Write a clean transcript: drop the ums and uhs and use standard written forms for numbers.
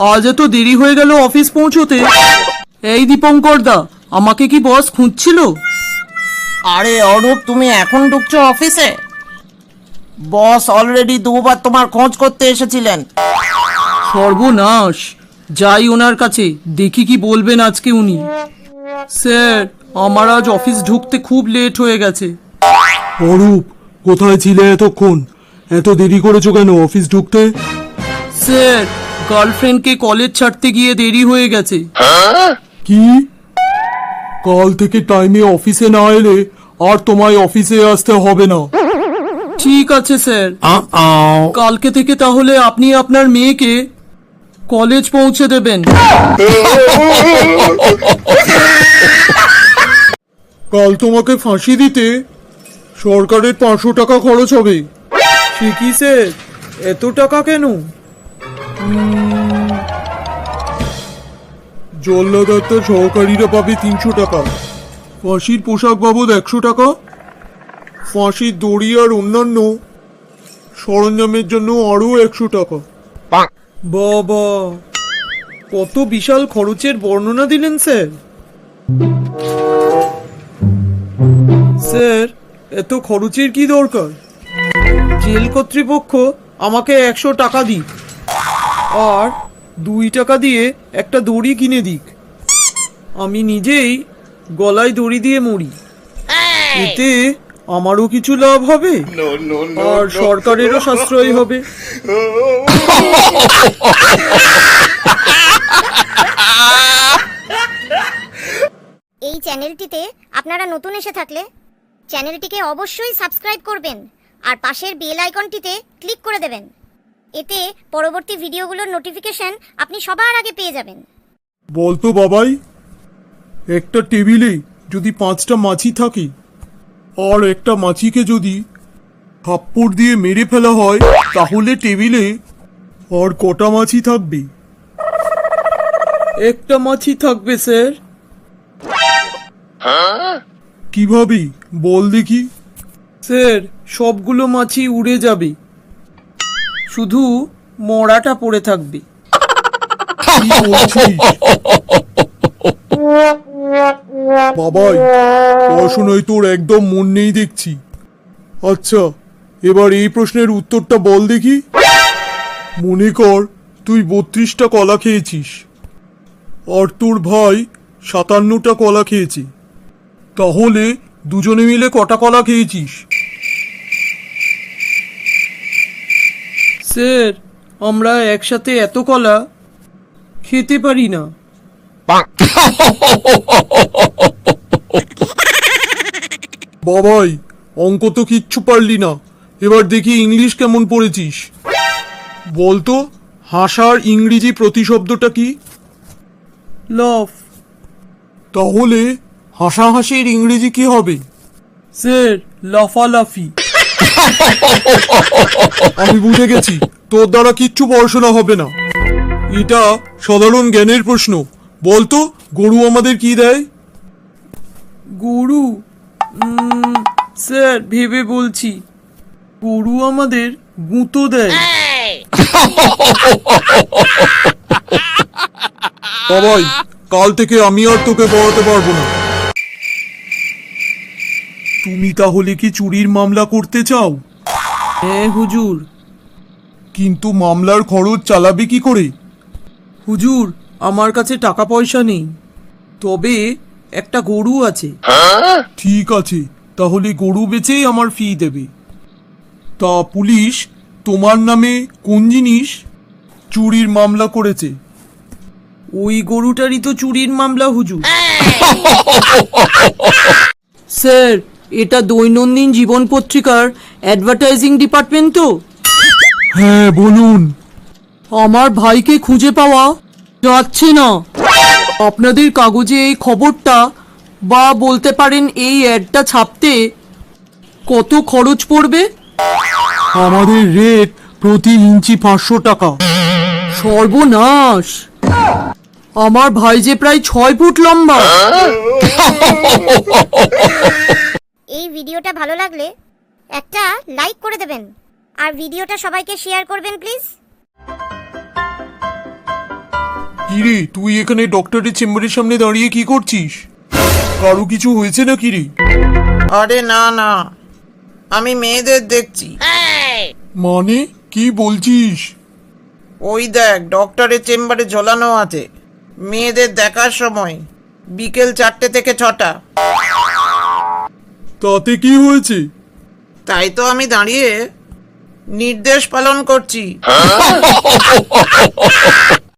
আজ এত দেরি হয়ে গেল অফিস পৌঁছতে। এই দীপঙ্কর দা, আমাকে কি বস খুঁজছিল? আরে অরূপ, তুমি এখন ঢুকছো অফিসে? বস অলরেডি দুবার তোমার খোঁজ করতে এসেছিলেন। সর্বনাশ, যাই ওনার কাছে, দেখি কি বলবেন আজকে উনি। স্যার, আমার আজ অফিস ঢুকতে খুব লেট হয়ে গেছে। অরূপ, কোথায় ছিলে এতক্ষণ? এত দেরি করেছো কেন অফিস ঢুকতে? স্যার, গার্লফ্রেন্ডকে কলেজ ছাড়তে গিয়ে দেরি হয়ে গেছে। কি? কাল থেকে টাইমে অফিসে না এলে আর তোমায় অফিসে আসতে হবে না। ঠিক আছে স্যার, কালকে থেকে তাহলে আপনি আপনার মেয়েকে কলেজ পৌঁছে দেবেন। কাল তোমাকে ফাঁসি দিতে সরকারের 500 টাকা খরচ হবে। সে কি স্যার, এত টাকা কেন? জল্লাদার সহকারীরা পাবে 300 টাকা, ফাঁসির পোশাক বাবদ 100 টাকা, ফাঁসির দড়ি আর অন্যান্য সরঞ্জামের জন্য আরও 100 টাকা। বাবা, কত বিশাল খরচের বর্ণনা দিলেন স্যার। স্যার, এত খরচের কি দরকার? জেল কর্তৃপক্ষ আমাকে 100 টাকা দিক, আর 2 টাকা দিয়ে একটা দড়ি কিনে দিক। আমি নিজেই গলায় দড়ি দিয়ে মরি, এতে আমারও কিছু লাভ হবে আর সরকারেরও সাশ্রয় হবে। এই চ্যানেলটিতে আপনারা নতুন এসে থাকলে চ্যানেলটিকে অবশ্যই সাবস্ক্রাইব করবেন আর পাশের বেল আইকনটিতে ক্লিক করে দেবেন। এতে পরবর্তী ভিডিওগুলোর নোটিফিকেশন আপনি সবার আগে পেয়ে যাবেন। বলতো বাবাই, একটা টেবিলে যদি 5টা মাছি থাকে আর একটা মাছিকে যদি থাপ্পড় দিয়ে মেরে ফেলা হয়, তাহলে টেবিলে আর কটা মাছি থাকবে? একটা মাছি থাকবে স্যার। কিভাবে বল দেখি? স্যার, সবগুলো মাছি উড়ে যাবে, শুধু মরাটা পড়ে থাকবে। কি বলছিস? বাবাই, পড়াশোনায় তোর একদম মন নেই দেখছি। আচ্ছা, এবার এই প্রশ্নের উত্তরটা বল দেখি। মনে কর তুই 32টা কলা খেয়েছিস আর তোর ভাই 57টা কলা খেয়েছে, তাহলে দুজনে মিলে কটা কলা খেয়েছিস? স্যার, আমরা একসাথে এত কলা খেতে পারি না। বাবাই, অঙ্ক তো কিচ্ছু পারলি না, এবার দেখি ইংলিশ কেমন পড়েছিস। বলতো, হাসার ইংরেজি প্রতিশব্দটা কি? লাফ। তাহলে হাসাহাসির ইংরেজি কি হবে? স্যার, লাফালাফি। আমি বুঝে গেছি, তোর দ্বারা কিচ্ছু পড়াশোনা হবে না। এটা সাধারণ জ্ঞানের প্রশ্ন। বলতো, গরু আমাদের কি দেয়? গরু? স্যার, ভেবে বলছি। গরু আমাদের গুঁতো দেয়। বাবাই, কাল থেকে আমি আর তোকে পড়াতে পারবো না। তুমি তাহলে কি চুরির মামলা করতে চাও? হ্যাঁ হুজুর। কিন্তু মামলার খরচ চালাবে কি করে? হুজুর, আমার কাছে টাকা পয়সা নেই, তবে একটা গরু আছে। ঠিক আছে, তাহলে গরু বেচেই আমার ফি দেবে। তা পুলিশ তোমার নামে কোন জিনিস চুরির মামলা করেছে? ওই গরুটারই তো চুরির মামলা হুজুর। স্যার, এটা দৈনন্দিন জীবন পত্রিকার অ্যাডভার্টাইজিং ডিপার্টমেন্ট তো? হ্যাঁ, বলুন। আমার ভাইকে খুঁজে পাওয়া যাচ্ছে না। আপনাদের কাগজে এই খবরটা বা বলতে পারেন এই অ্যাডটা ছাপতে কত খরচ পড়বে? আমাদের রেট প্রতি ইঞ্চি 500 টাকা। সর্বনাশ, আমার ভাই যে প্রায় 6 ফুট লম্বা। এই ভিডিওটা ভালো লাগলে একটা লাইক করে দেবেন আর ভিডিওটা সবাইকে শেয়ার করবেন প্লিজ। কিরে তুই এখানে ডক্টরের চেম্বারের সামনে দাঁড়িয়ে কি করছিস? কারো কিছু হয়েছে না কিরে? আরে না না, আমি মেয়েদের দেখছি। মানে কি বলছিস? ওই দেখ, ডক্টরের চেম্বারে ঝোলানো আছে। মেয়েদের দেখার সময় বিকেল 4টে থেকে 6টা। তাতে কি হয়েছে? তাই তো আমি দাঁড়িয়ে নির্দেশ পালন করছি।